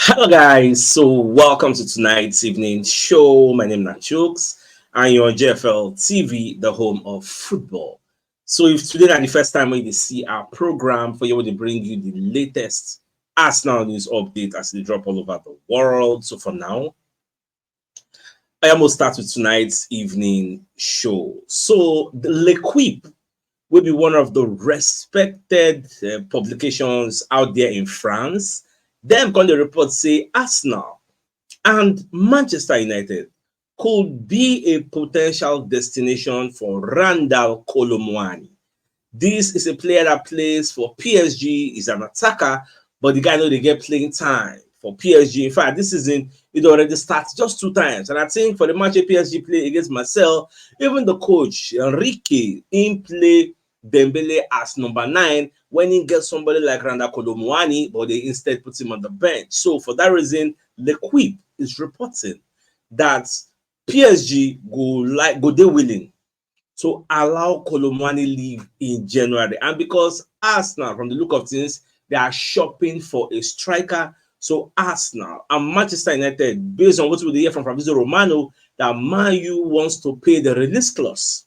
Hello, guys. So, welcome to tonight's evening show. My name is CHUKS, and you're on JFL TV, the home of football. So, if today is the first time when you see our program, for you to bring you the latest Arsenal news update as they drop all over the world. So, for now, I almost start with tonight's evening show. So, the L'Equipe will be one of the respected publications out there in France. Them kind of reports say Arsenal and Manchester United could be a potential destination for Randall Colomwani. This is a player that plays for PSG, is an attacker, but the guy know they get playing time for PSG. In fact, this season it already starts just 2 times. And I think for the match PSG play against Marcel, even the coach Enrique in play Dembele as number 9 when he gets somebody like Randa Kolomwani, but they instead put him on the bench. So for that reason, L'Equipe is reporting that PSG go they willing to allow Kolomwani leave in January. And because Arsenal, from the look of things, they are shopping for a striker. So Arsenal and Manchester United, based on what we hear from Fabrizio Romano, that Man U wants to pay the release clause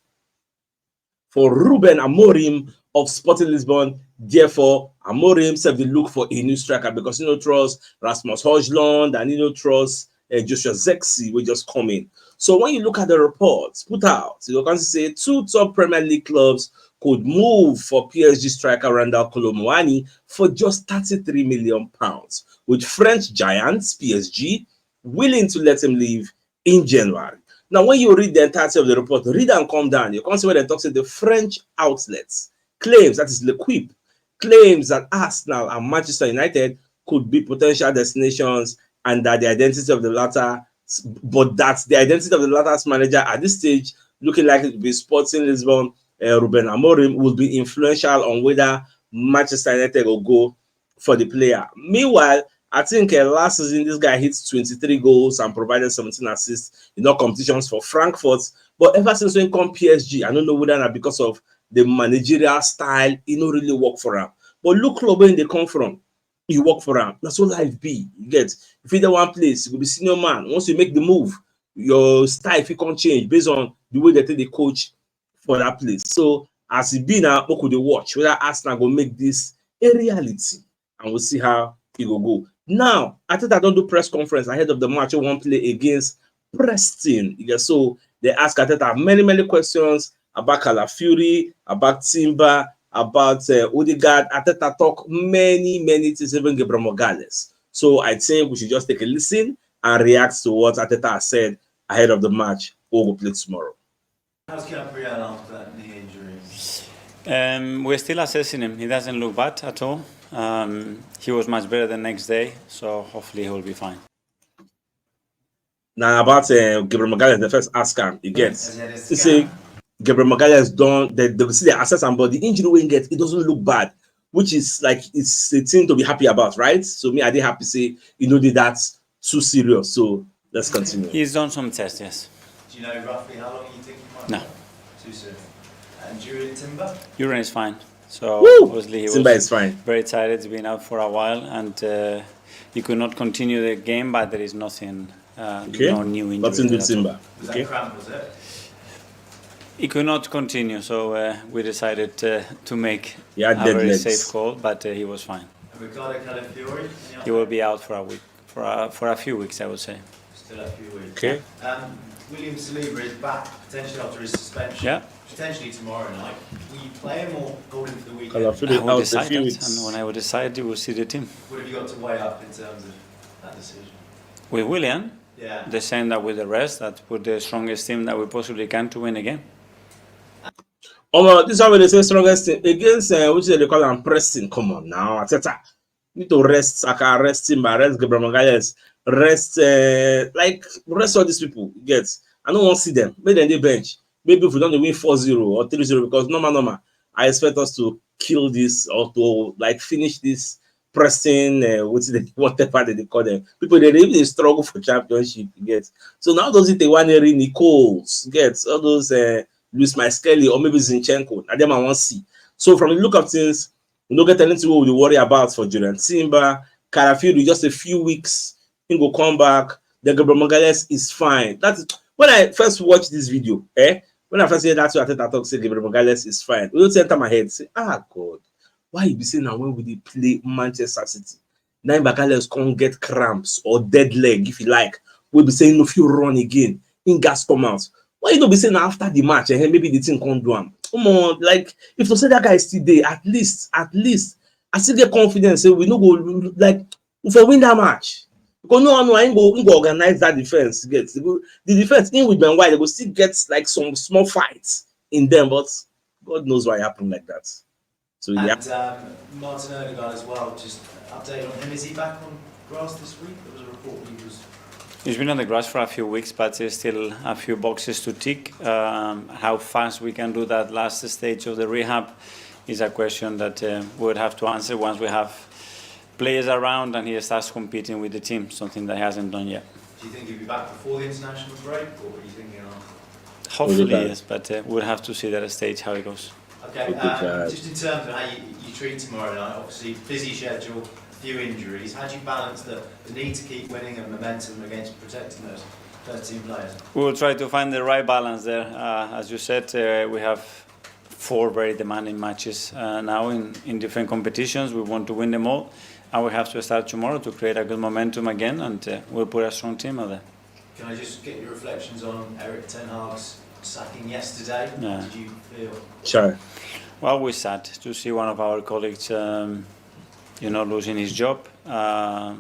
for Ruben Amorim of Sporting Lisbon. Therefore, Amorim said they look for a new striker because he trust Rasmus Højlund and he trust Joshua Zexi will just come in. So when you look at the reports put out, you can say 2 top Premier League clubs could move for PSG striker Randall Colomwani for just £33 million, with French giants PSG willing to let him leave in January. Now, when you read the entirety of the report, read and come down. You can see where they talk to the French outlets claims, that is L'Equipe, claims that Arsenal and Manchester United could be potential destinations, and that the identity of the latter, but that the identity of the latter's manager at this stage, looking like it to be Sporting Lisbon, Ruben Amorim, will be influential on whether Manchester United will go for the player. Meanwhile, I think last season this guy hit 23 goals and provided 17 assists in all competitions for Frankfurt. But ever since when come PSG, I don't know whether not because of the managerial style, it don't really work for him. But look where they come from. You work for him. That's what life be. You get, if you're the one place, you will be senior man. Once you make the move, your style if you can't change based on the way that they coach for that place. So as it be now, what could they watch? Whether Arsenal will make this a reality, and we'll see how it will go. Now, I think I don't do press conference ahead of the match. I won't play against Preston. Yeah, so they ask Arteta many questions about Calafiori, about Timber, about Odegaard. Arteta talk many things, even Gabriel Morales. So I think we should just take a listen and react to what Arteta said ahead of the match we will play tomorrow. How's Gabriel after that knee injury? We're still assessing him. He doesn't look bad at all. He was much better the next day, so hopefully he will be fine. Now about Gabriel Magalhaes, the first asker he gets. He say Gabriel Magalhaes done they see the assess him, but the injury when he gets it doesn't look bad, which is like it's a thing to be happy about, right? So me, I did happy say did that too serious. So let's continue. He's done some tests, yes. Do you know roughly how long you think he might? No. Too soon. And Julian Timber? Urine is fine. So obviously he Timber was is fine. Very tired. He's been out for a while, and he could not continue the game. But there is nothing, no new injury. Nothing to Timber. Was that cramp? Was it? He could not continue, so we decided to make a very safe call. But he was fine. And Ricardo Calafiori? He will be out for a week, for a few weeks, I would say. Still a few weeks. Okay. William Saliba is back potentially after his suspension. Yeah. Potentially tomorrow night. Will you play him or hold him for the weekend? Calafiori I will out a decide few that, weeks. and when I will decide, you will see the team. What have you got to weigh up in terms of that decision? With William, Yeah. the same that with the rest, that put the strongest team that we possibly can to win again. This is how they say strongest team against which they call them pressing. Come on now, Arteta. Need to rest. I can rest Timber, rest Gabriel Magalhaes, rest rest all these people. You get. I don't want to see them. Maybe they bench. Maybe if we don't win 4-0 or 3-0, because normal, I expect us to kill this or to finish this pressing whatever they call them. People they struggle for championship. You get. So now does it take one Nichols? Get all those Luis Skelly or maybe Zinchenko. And them I want to see. So from the look of things, we don't get anything we worry about for Julian Timber. Carafiori just a few weeks, he go come back. The Gabriel Magalhaes is fine. That's when I first watched this video. When I first hear that, I thought say Gabriel Magalhaes is fine. We don't enter my head. Say, God, why you be saying now when we play Manchester City? Now Magalhaes can't get cramps or dead leg if you like. We'll be saying if you run again, in gas come out. Why you don't be saying after the match and maybe the thing can't do them? Come on, like if you say that guy is still there, at least I still get confidence. Say we no go like if we win that match. Because no one ain't go organize that defense. The defense in with Ben White, they will still get like some small fights in them, but God knows why it happened like that. So yeah. And Martin Odegaard as well, just update on him. Is he back on grass this week? There was a report he was. He's been on the grass for a few weeks, but there's still a few boxes to tick. How fast we can do that last stage of the rehab is a question that we would have to answer once we have players around and he starts competing with the team, something that he hasn't done yet. Do you think he'll be back before the international break, or are you thinking after? Hopefully, yes, but we'll have to see that stage how it goes. Okay, just in terms of how you treat tomorrow night, obviously busy schedule, few injuries. How do you balance the need to keep winning and momentum against protecting those 13 players? We will try to find the right balance there. As you said, we have 4 very demanding matches now in different competitions. We want to win them all, and we have to start tomorrow to create a good momentum again, and we'll put a strong team out there. Can I just get your reflections on Erik ten Hag's sacking yesterday? Yeah. How did you feel? Sure. Well, we're sad to see one of our colleagues, losing his job. I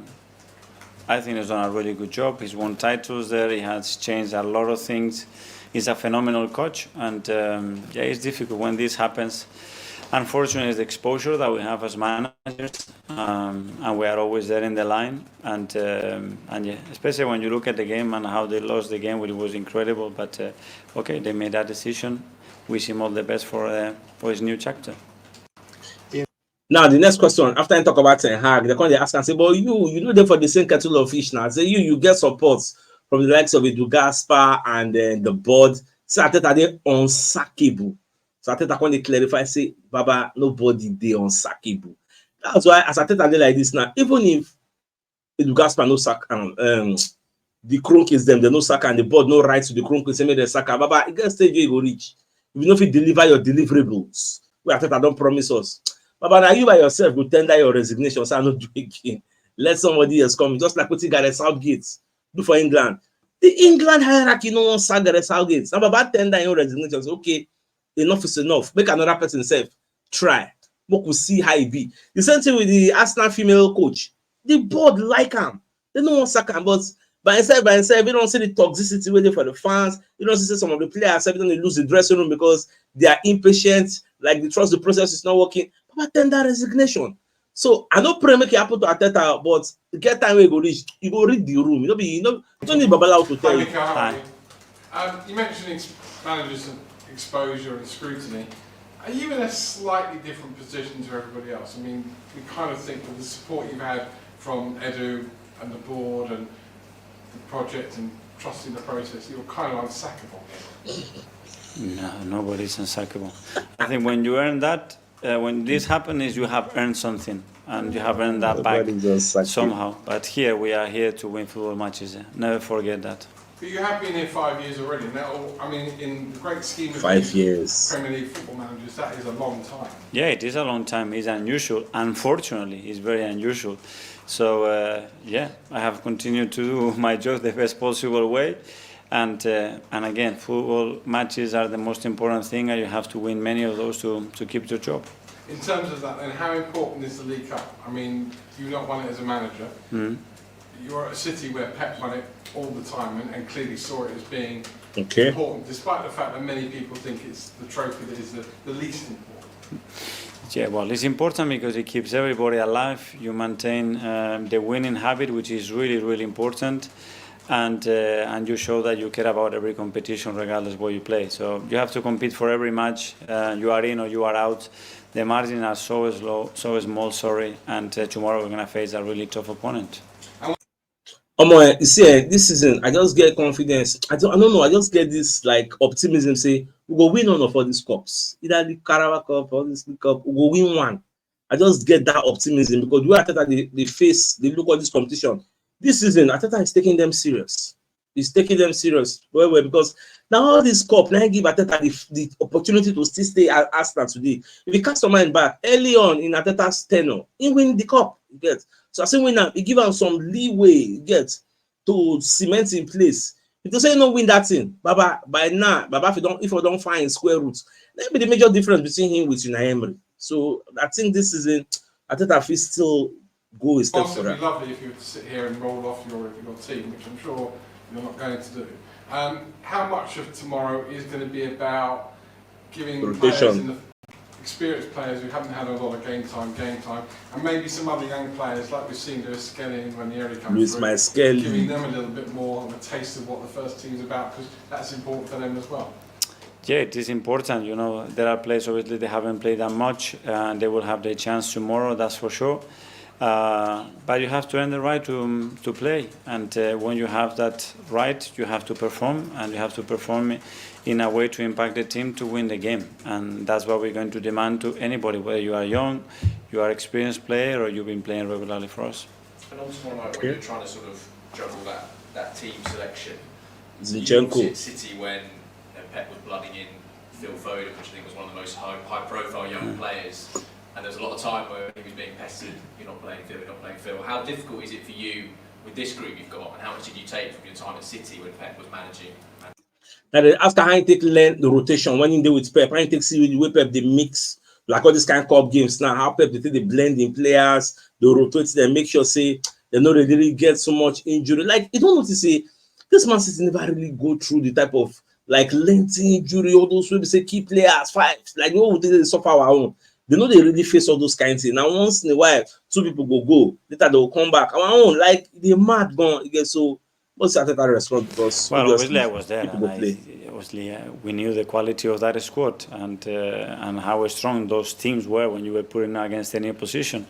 think he's done a really good job. He's won titles there. He has changed a lot of things. He's a phenomenal coach, and it's difficult when this happens. Unfortunately, it's the exposure that we have as managers, and we are always there in the line. And especially when you look at the game and how they lost the game, it was incredible. But they made that decision. Wish him all the best for his new chapter. Now the next question, after I talk about Ten Hag, they're going to ask and say, "But you know them for the same kettle of fish now." Say you get support from the likes of Edu Gaspar and the board. So Arteta they unsackable. So Arteta when they clarify, say, Baba, nobody they unsackable. That's why as Arteta they like this now, even if Edu Gaspar no sack the Kroenke is them, they no sack and the board no right to the Kroenke, say make the sack. Baba, it gets stage you go reach. If you know if you deliver your deliverables, we Arteta don't promise us. But now you by yourself will tender your resignation, so I'm not doing again. Let somebody else come, just like what you got at Southgate do for England. The England hierarchy no one sack Gareth Southgate. Now, about tender your resignation, so, okay, enough is enough. Make another person self try. We could see how it be. The same thing with the Arsenal female coach. The board like him. They don't want sack him, but by himself, you don't see the toxicity waiting for the fans. You don't see some of the players every time they lose the dressing room because they are impatient, like they trust the process is not working. But tender resignation. So I don't pray make it happen to Arteta, but the get time we go reach, you go read the room. You don't need Babalawo to tell you. You mentioned managers' exposure and scrutiny. Are you in a slightly different position to everybody else? I mean, we kind of think of the support you've had from Edu and the board and the project and trusting the process. You're kind of unsackable. No, nobody's unsackable. I think when you earn that, when this happens, you have earned something, and you have earned that back somehow. But here, we are here to win football matches. Never forget that. But you have been here 5 years already. Now, I mean, in the great scheme of 5 years. Premier League football managers, that is a long time. Yeah, it is a long time. It's unusual. Unfortunately, it's very unusual. So, I have continued to do my job the best possible way. And again, football matches are the most important thing, and you have to win many of those to keep your job. In terms of that, then, how important is the League Cup? I mean, you've not won it as a manager. Mm-hmm. You're at a city where Pep won it all the time and clearly saw it as being Okay. important, despite the fact that many people think it's the trophy that is the least important. Yeah, well, it's important because it keeps everybody alive. You maintain the winning habit, which is really, really important. And you show that you care about every competition regardless of what you play. So you have to compete for every match. You are in or you are out. The margins are so small, and tomorrow we're going to face a really tough opponent. You see, this season, I just get confidence. I don't know, I just get this like optimism, say, we go win one of all these cups. Either the Carabao Cup or this League Cup, we go win one. I just get that optimism because the way Arteta they look at this competition. This season, Arteta is taking them serious. He's taking them serious well because now all this cup now give Arteta the opportunity to still stay at Arsenal today. If you cast your mind back early on in Arteta's tenure, he win the cup. You get so I say when he give him some leeway. You get to cement in place. If they say no win that thing, Baba by now, Baba if we don't find square roots, that be the major difference between him with Unai Emery. So I think this season Arteta will still go a step further. It'd be lovely if you were to sit here and roll off your team, which I'm sure you're not going to do. How much of tomorrow is going to be about giving players in the experienced players who haven't had a lot of game time, and maybe some other young players like we've seen Lewis Skelly and Ranieri come through, giving them a little bit more of a taste of what the first team's about, because that's important for them as well. Yeah, it is important. You know, there are players obviously they haven't played that much, and they will have their chance tomorrow. That's for sure. But you have to earn the right to play, and when you have that right, you have to perform, and you have to perform in a way to impact the team to win the game, and that's what we're going to demand to anybody, whether you are young, you are experienced player, or you've been playing regularly for us. And on tomorrow night, when you're trying to sort of juggle that team selection, Zinchenko. you looked at City when Pep was blooding in Phil Foden, which I think was one of the most high-profile young players. And there was a lot of time where he was being pestered, you're not playing Phil, you're not playing Phil. How difficult is it for you with this group you've got, and how much did you take from your time at City when Pep was managing? Now, after how you take learn the rotation, when you deal with Pep, how you take see the way Pep they mix, like all these kind of cup games now, how Pep they take the blending players, they rotate them, make sure say they know they really get so much injury. Like you don't notice say this Man City never really go through the type of like lengthy injury, all those we say key players, five, like you know they suffer our own. They know they really face all those kinds of things. Now, once in a while, two people go, later they will come back. Our own, like, they're mad gone. You get so, what's the Arteta response? Because well, obviously I was there, and obviously we knew the quality of that squad and how strong those teams were when you were putting against any opposition.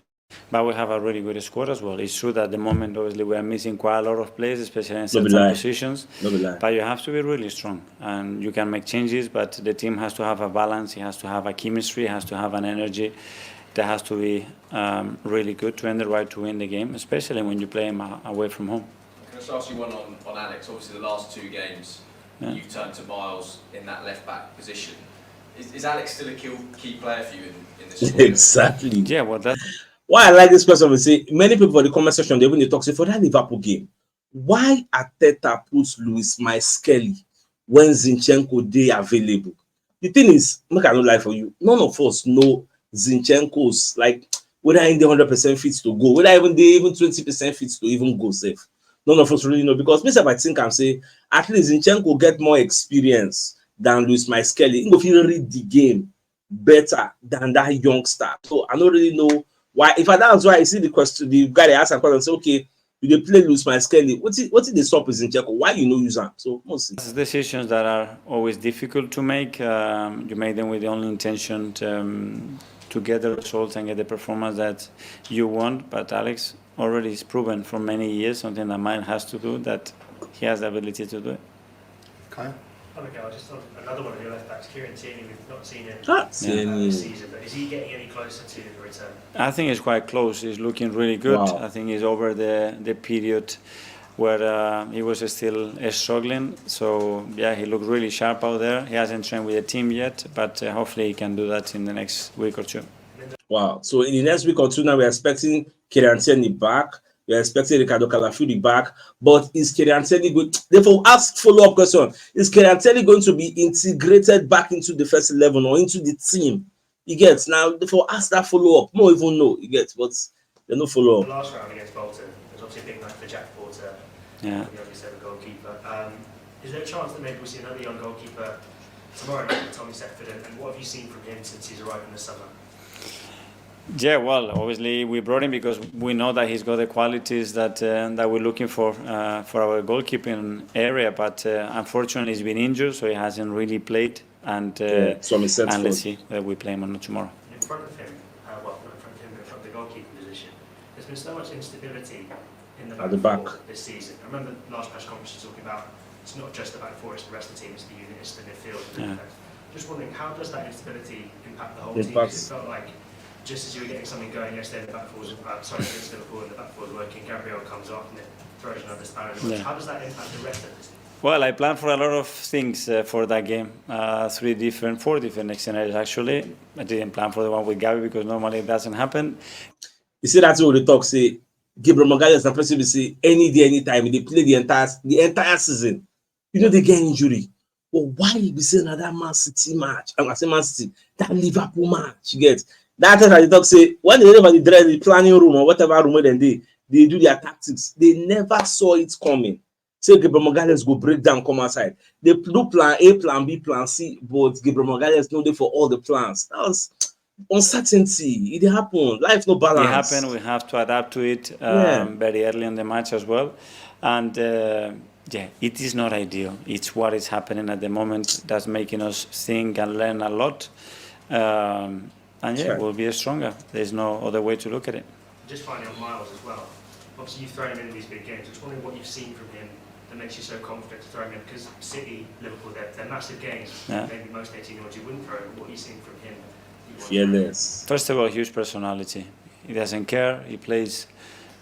But we have a really good squad as well. It's true that at the moment, obviously, we are missing quite a lot of players, especially in certain positions. But you have to be really strong, and you can make changes. But the team has to have a balance. It has to have a chemistry. It has to have an energy. That has to be really good to earn the right to win the game, especially when you play them away from home. Can I just ask you one on Alex? Obviously, the last two games, you've turned to Miles in that left back position. Is Alex still a key player for you in this squad? Exactly. Yeah, well, that's why I like this question. We say many people for the comment section they when they talk say for that Liverpool game, why Arteta puts Lewis Skelly when Zinchenko they available? The thing is, make I no lie for you, none of us know Zinchenko's like whether in the 100% fit to go, whether even 20% fit to even go safe. None of us really know because myself I think I'm say at least Zinchenko get more experience than Lewis Skelly. He go feel read the game better than that youngster. So I don't really know. Why? If that's why I see the question, the guy they ask a question and say, okay, you play Lewis Skelly. What is the stop is in Zinchenko? Why you no use him? So mostly decisions that are always difficult to make. You make them with the only intention to get the results and get the performance that you want. But Alex already is proven for many years something that Mine has to do, that he has the ability to do it. Kyle? Okay, I'll just on another one of your left backs, Kieran Tierney. We've not seen him this season, but is he getting any closer to the return? I think he's quite close. He's looking really good. Wow. I think he's over the period where he was still struggling. So yeah, he looked really sharp out there. He hasn't trained with the team yet, but hopefully he can do that in the next week or two. Wow. So in the next week or two now we're expecting Kieran Tierney back. We're expecting Ricardo Calafiori back, but is Kieran Tierney good? Therefore, ask follow-up question: is Kieran Tierney going to be integrated back into the first 11 or into the team? He gets now. Therefore, ask that follow-up. No, even know he gets, but there's no follow-up. The last round against Bolton, there's obviously a big night for Jack Porter, the youngest ever goalkeeper. Is there a chance that maybe we'll see another young goalkeeper tomorrow night with Tommy Setford? And what have you seen from him since he's arrived in the summer? Yeah, well, obviously we brought him because we know that he's got the qualities that we're looking for our goalkeeping area. But unfortunately, he's been injured, so he hasn't really played. And let's see whether we play him or not tomorrow. In front of him, not in front of him, but in front of the goalkeeping position, there's been so much instability in the back four this season. I remember the last press conference talking about it's not just the back four, it's the rest of the team, it's the unit, it's the midfield. Just wondering, how does that instability impact the whole team? Because it felt like just as you were getting something going yesterday, the back four was, against Liverpool, and the back four was working, Gabriel comes off and it throws another spanner in the works. How does that impact the rest of the team? Well, I planned for a lot of things for that game. 4 different scenarios actually. I didn't plan for the one with Gabi because normally it doesn't happen. You see, that's what they talk. Say Gabriel Magalhaes and person will say any day, anytime they play the entire season. You know they get injury. But why you be saying that Man City match? I'm saying Man City, that Liverpool match. You get that time they talk say when they never the planning room or whatever room then they do their tactics. They never saw it coming. Say Gabriel Magalhaes go break down, come outside. They do plan A, plan B, plan C, but Gabriel Magalhaes know they for all the plans. That was uncertainty. It happened. Life no balance. It happened. We have to adapt to it very early in the match as well, and yeah, it is not ideal. It's what is happening at the moment that's making us think and learn a lot, and yeah, we'll be stronger. There's no other way to look at it. Just finally on Miles as well. Obviously, you've thrown him in these big games. I was wondering what you've seen from him that makes you so confident to throw him in, because City, Liverpool, they're massive games. Yeah. Maybe most 18-year-olds you wouldn't throw him. What are you seeing from him? Fearless. First of all, huge personality. He doesn't care. He plays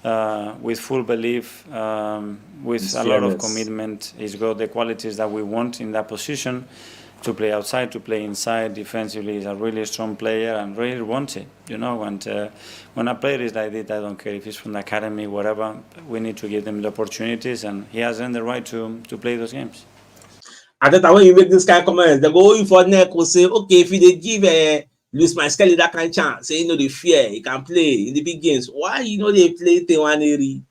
with full belief, with a lot of commitment. He's got the qualities that we want in that position, to play outside, to play inside. Defensively, he's a really strong player and really wants it, you know. And when a player is like this, I don't care if he's from the academy, whatever, we need to give them the opportunities, and he has earned the right to play those games. Arteta, when you make this kind of comments, they go in for neck will say, okay, if they give Luis Maeskelly that kind of chance, say, you know, they fear, he can play in the big games. Why, you know, they play T1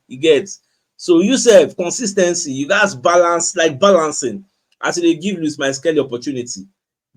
he gets. So you say consistency, you guys balance, like balancing. As they give Luis Maeskelly opportunity,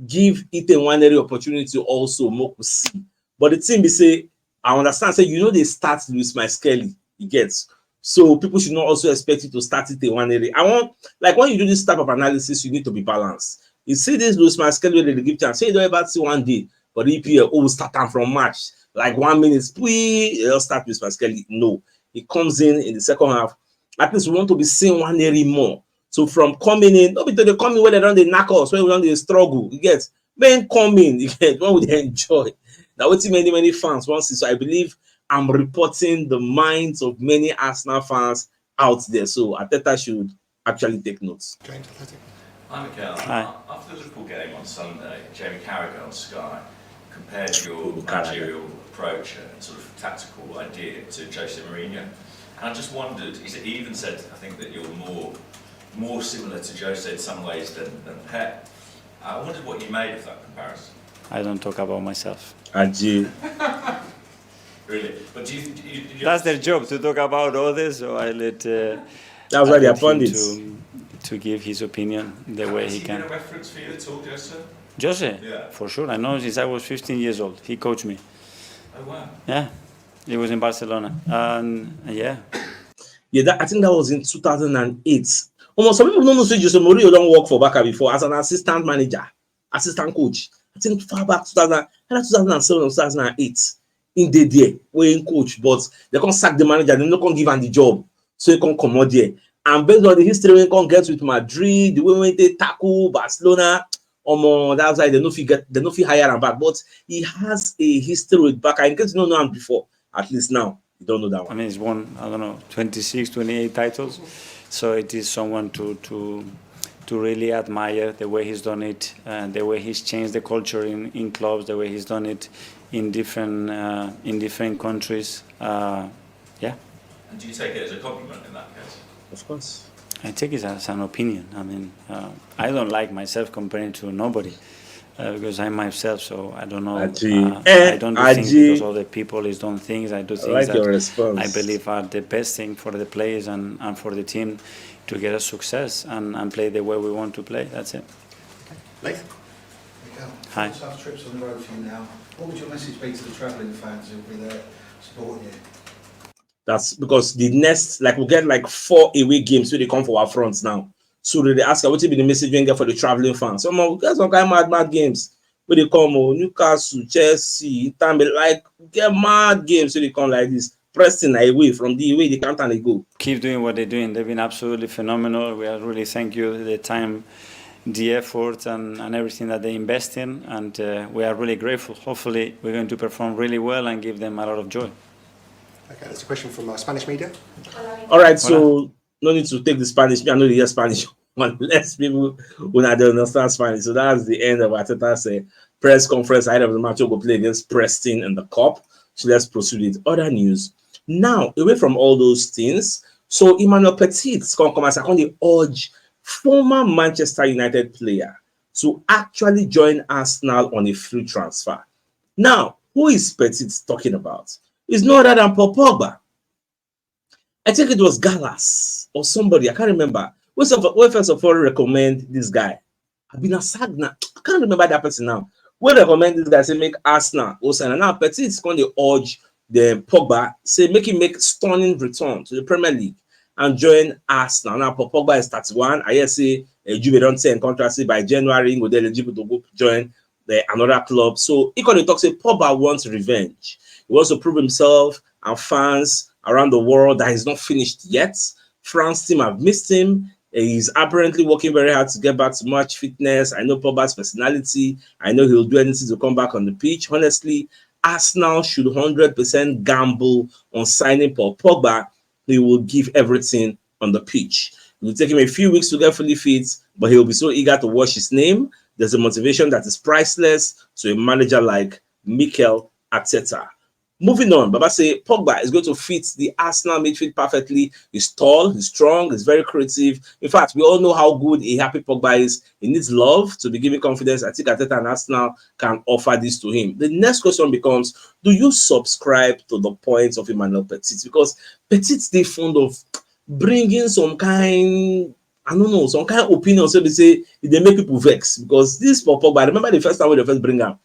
give Ethan Waneri opportunity also, Mokusi. But the thing be say, I understand, say, you know, they start Luis Maeskelly, he gets. So people should not also expect you to start Ethan Waneri. I want, like, when you do this type of analysis, you need to be balanced. You see this Luis Maeskelly, they give chance. Say you don't ever see one day, but EPL, oh, start them from match. Like 1 minute, they'll start Luis Maeskelly. No. He comes in the second half. At least we want to be seeing Waneri more. So from coming in, not because they come in when they don't they knock us, when we don't they struggle, you get. When coming, you get, when we they enjoy. That what many fans want to see. So I believe I'm reporting the minds of many Arsenal fans out there. So Arteta should actually take notes. Hi, Mikel. Hi. After the Liverpool game on Sunday, Jamie Carragher on Sky compared your managerial approach and sort of tactical idea to Jose Mourinho. And I just wondered, he even said, I think, that you're more similar to Jose in some ways than Pep. I wondered what you made of that comparison. I don't talk about myself. Aji. Really? But do you That's their job, to talk about others, so I let That's why they are pundits. To give his opinion the way he can. Has he been a reference for you at all, Jose? Jose? Yeah. For sure. I know since I was 15 years old. He coached me. Oh, wow. Yeah. He was in Barcelona. And yeah. Yeah, I think that was in 2008. Almost some people don't know Jose Mourinho don't work for Barca before as an assistant manager, assistant coach. I think far back 2007 or 2008 in the day when coach, but they can't sack the manager, they not gonna give him the job, so he can't come out there. And based on the history we can get with Madrid, the way they tackle Barcelona, that's why they no fit hire him back. But he has a history with Barca. In case you don't know him before, at least now you don't know that one. I mean, he's won, I don't know, 26, 28 titles. So it is someone to really admire the way he's done it, and the way he's changed the culture in clubs, the way he's done it in different countries. Yeah. And do you take it as a compliment in that case? Of course. I take it as an opinion. I mean, I don't like myself comparing to nobody because I'm myself, so I don't know. I don't do things because other people is done things. I do things that I believe are the best thing for the players and for the team to get a success and play the way we want to play. That's it. Mikel, Hi. tough trips on the road for you now. What would your message be to the travelling fans who'll be there supporting you? That's because the next, like, we'll get like 4 away games where they come for our fronts now. So they ask what will be the message we get for the traveling fans. Some of get some kind of mad games where they come, Newcastle, Chelsea, Tamil, like get mad games where they come like this. Preston away from the way they can't and they go. Keep doing what they're doing. They've been absolutely phenomenal. We are really thank you. The time the effort and everything that they invest in, and we are really grateful. Hopefully, we're going to perform really well and give them a lot of joy. Okay, that's a question from Spanish media. All right, so no need to take the Spanish. I know they hear Spanish, but less people who don't understand Spanish. So that's the end of Arteta's press conference ahead of the match. We'll go play against Preston in the Cup. So let's proceed with other news. Now, away from all those things, so Emmanuel Petit come as the urge former Manchester United player to actually join Arsenal on a free transfer. Now, who is Petit talking about? It's no other than Paul Pogba. I think it was Gallas or somebody, I can't remember. Who first of all recommend this guy? I've been a Sagna. I can't remember that person now. We recommend this guy say make Arsenal also, and now Petit is going to urge the Pogba, say make him make stunning return to the Premier League and join Arsenal. Now Pogba is 31. I say Juve don't say in contract say by January he will be eligible to go join another club. So he can talk say Pogba wants revenge. He wants to prove himself and fans around the world that he's not finished yet. France team have missed him. He's apparently working very hard to get back to match fitness. I know Pogba's personality. I know he'll do anything to come back on the pitch. Honestly, Arsenal should 100% gamble on signing Paul Pogba. He will give everything on the pitch. It will take him a few weeks to get fully fit, but he'll be so eager to watch his name. There's a motivation that is priceless to a manager like Mikel Arteta. Moving on, Baba say Pogba is going to fit the Arsenal midfield perfectly. He's tall, he's strong, he's very creative. In fact, we all know how good a happy Pogba is. He needs love to be given confidence. I think Arteta and Arsenal can offer this to him. The next question becomes, do you subscribe to the points of Emmanuel Petit? Because Petit they fond of bringing some kind, I don't know, some kind of opinion. So they say they make people vex. Because this for Pogba, I remember the first time when they first bring him,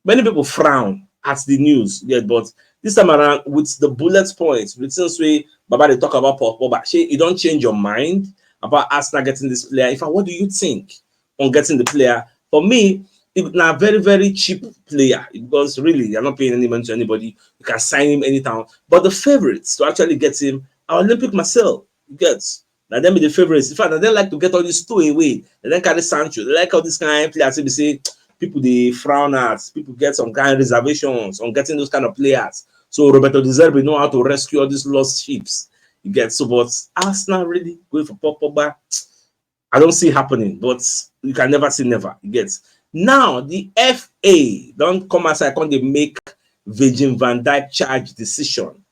many people frown at the news, yeah, but this time around with the bullet points, with since we Baba they talk about Pogba, you don't change your mind about Arsenal getting this player. In fact, what do you think on getting the player? For me, it's a very, very cheap player because really you're not paying any money to anybody. You can sign him anytime. But the favorites to actually get him are Olympic Marseille. You get now them be the favorites. In fact, they like to get all these two away. They then carry Sancho. They like all this kind of players. They say people they frown at, people get some kind of reservations on getting those kind of players. So Roberto De Zerbi know how to rescue all these lost ships. You get so, but Arsenal really going for Pogba. I don't see it happening, but you can never say never. You get now the FA don't come aside, can't they make Virgil van Dijk charge decision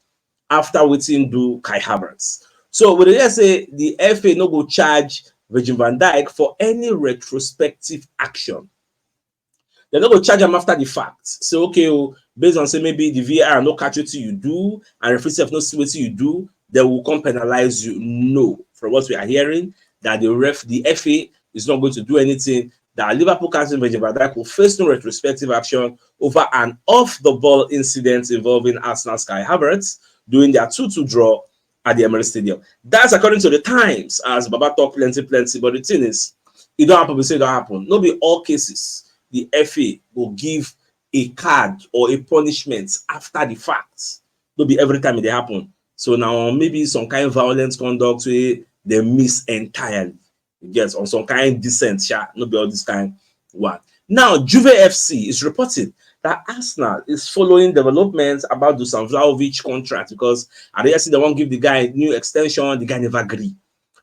after waiting do Kai Havertz. So we just say the FA no go charge Virgil van Dijk for any retrospective action. They're not going to charge them after the fact. So, okay, based on say maybe the VAR no catch what you do and referee self no see what you do, they will come penalize you. No, from what we are hearing, that the FA is not going to do anything. That Liverpool captain Virgil van Dijk will face no retrospective action over an off-the-ball incident involving Arsenal's Kai Havertz during their 2-2 draw at the Emirates Stadium. That's according to the Times, as Baba talk plenty. But the thing is, it don't happen. We say it don't happen. Not be all cases. The FA will give a card or a punishment after the fact. Don't be every time it happen. So now maybe some kind of violent conduct where they miss entirely. Yes, on some kind of decent shot, not be all this kind one. Now, Juve FC is reporting that Arsenal is following developments about Dusan Vlahovic contract because I see they won't give the guy a new extension, the guy never agree.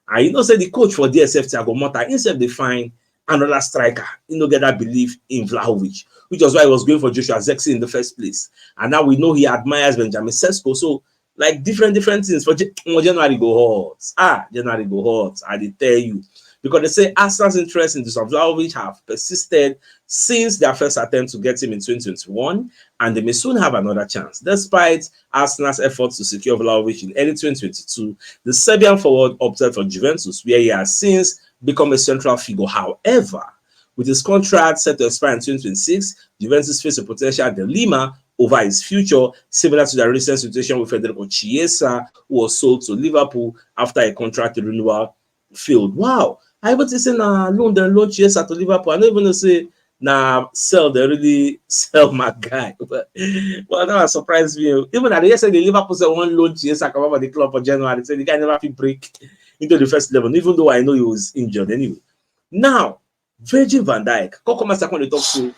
And you know, say the coach for DSF Thiago Motta, instead they find another striker, get that belief in Vlahovic, which was why he was going for Joshua Zexi in the first place. And now we know he admires Benjamin Sesko. So, like different things for January go hot. January go hot. I did tell you. Because they say Arsenal's interest in Dusan Vlahovic have persisted since their first attempt to get him in 2021, and they may soon have another chance. Despite Arsenal's efforts to secure Vlahovic in early 2022, the Serbian forward opted for Juventus, where he has since become a central figure. However, with his contract set to expire in 2026, Juventus face a potential dilemma over his future, similar to the recent situation with Federico Chiesa, who was sold to Liverpool after a contract renewal failed. Wow! I even say loan Chiesa to Liverpool. I don't even say they really sell my guy. But well, that surprised me. Even at the yesterday, Liverpool said one loan Chiesa come over the club for January. Said the guy never fit break into the first 11, even though I know he was injured anyway. Now, Virgil van Dijk, come as when they talk to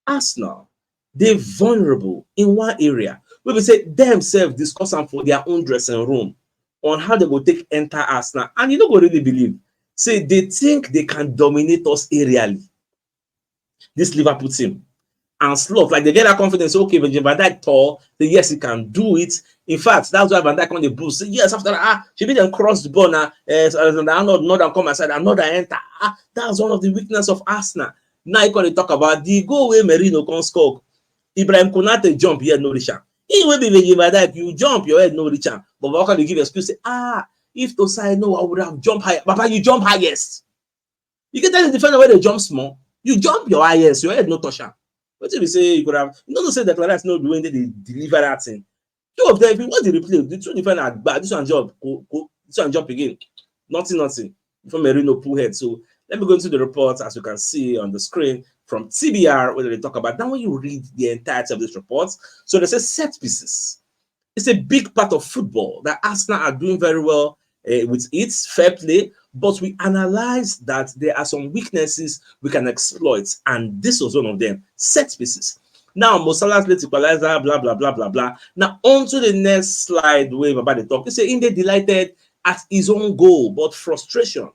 Arsenal, they vulnerable in one area. We will say themselves discuss them for their own dressing room on how they will take enter Arsenal, and you don't really believe. Say they think they can dominate us aerially. This Liverpool team. And sloth, like they get that confidence. Okay, Virgil van Dijk tall, then yes, he can do it. In fact, that's why Van Dijk on the boost. Say, yes, after that, she be then cross the ball now. Another come aside, another enter. That's one of the weakness of Arsenal. Now you can talk about the goal where Merino can score. Ibrahim Konate jump here, no reach. He will be Virgil van Dijk, you jump your head, no reach. But how can you give excuse? Say, if to say no, I would have jumped higher. Papa, you jump highest. You can tell the defender where they jump small. You jump your highest, your head no touch. What if we say you could have, you know, to say that that's not doing they deliver that thing. Two of them, if you want the replay, the two defender are bad. This one jump, this one jump again. Nothing. From Merino pull head. So let me go into the report as you can see on the screen from TBR, where they talk about. Now, when you read the entirety of this report, so they say set pieces. It's a big part of football that Arsenal are doing very well with its fair play. But we analyze that there are some weaknesses we can exploit, and this was one of them: set pieces. Now, Mo Salah's late equalizer, blah blah blah blah blah. Now, on to the next slide where about the talk. He said, Inde delighted at his own goal, but frustration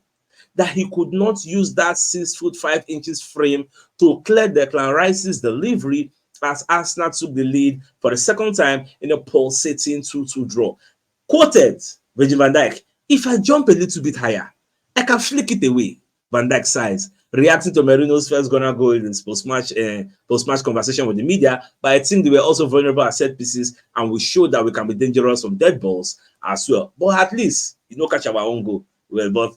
that he could not use that 6'5" frame to clear Declan Rice's delivery as Arsenal took the lead for the second time in a pulsating 2-2 draw. Quoted Virgil van Dijk, "If I jump a little bit higher, I can flick it away." Van Dijk sighs, reacting to Merino's first goal in his post-match conversation with the media. But I think they were also vulnerable at set pieces, and we showed that we can be dangerous from dead balls as well. But at least, catch our own goal. Well, but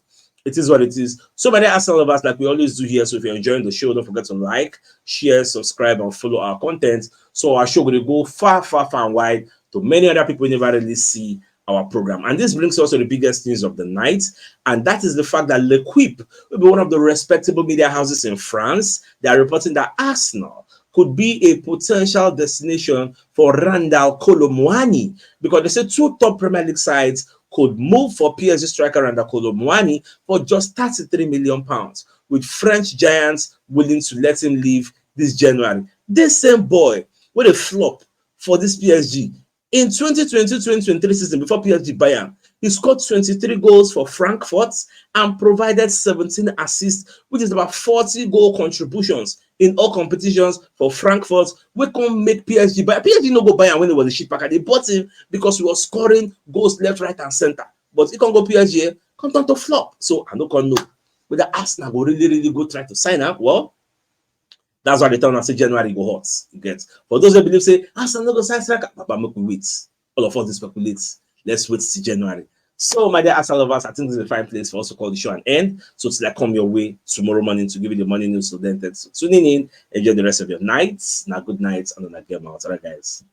it is what it is. So many Arsenal lovers, like we always do here. So if you're enjoying the show, don't forget to like, share, subscribe, and follow our content. So our show will go far, far, far and wide to many other people who never really see our program. And this brings us to the biggest news of the night, and that is the fact that L'Equipe will be one of the respectable media houses in France. They are reporting that Arsenal could be a potential destination for Randal Kolo Muani, because they say two top Premier League sides could move for PSG striker Randal Kolo Muani for just £33 million, with French giants willing to let him leave this January. This same boy with a flop for this PSG. In 2020-2023 season, before PSG buy him, he scored 23 goals for Frankfurt and provided 17 assists, which is about 40 goal contributions in all competitions for Frankfurt. We can't make PSG buy. PSG no go buy him when he was a shit packer. They bought him because he was scoring goals left, right, and center. But he can't go PSG, come down to flop. So I don't know whether Arsenal will really go try to sign up. Well, that's why they tell us say January go hot. You get. For those who believe say Arsenal no go sign striker, Papa make we wait. All of us speculate. Let's wait till January. So, my dear Arsenal lovers, I think this is a fine place for us to call the show an end. So, till I come your way tomorrow morning to give you the morning news. So then, thanks for tuning in. Enjoy the rest of your nights. Now, good night, and then I get out. All right, guys.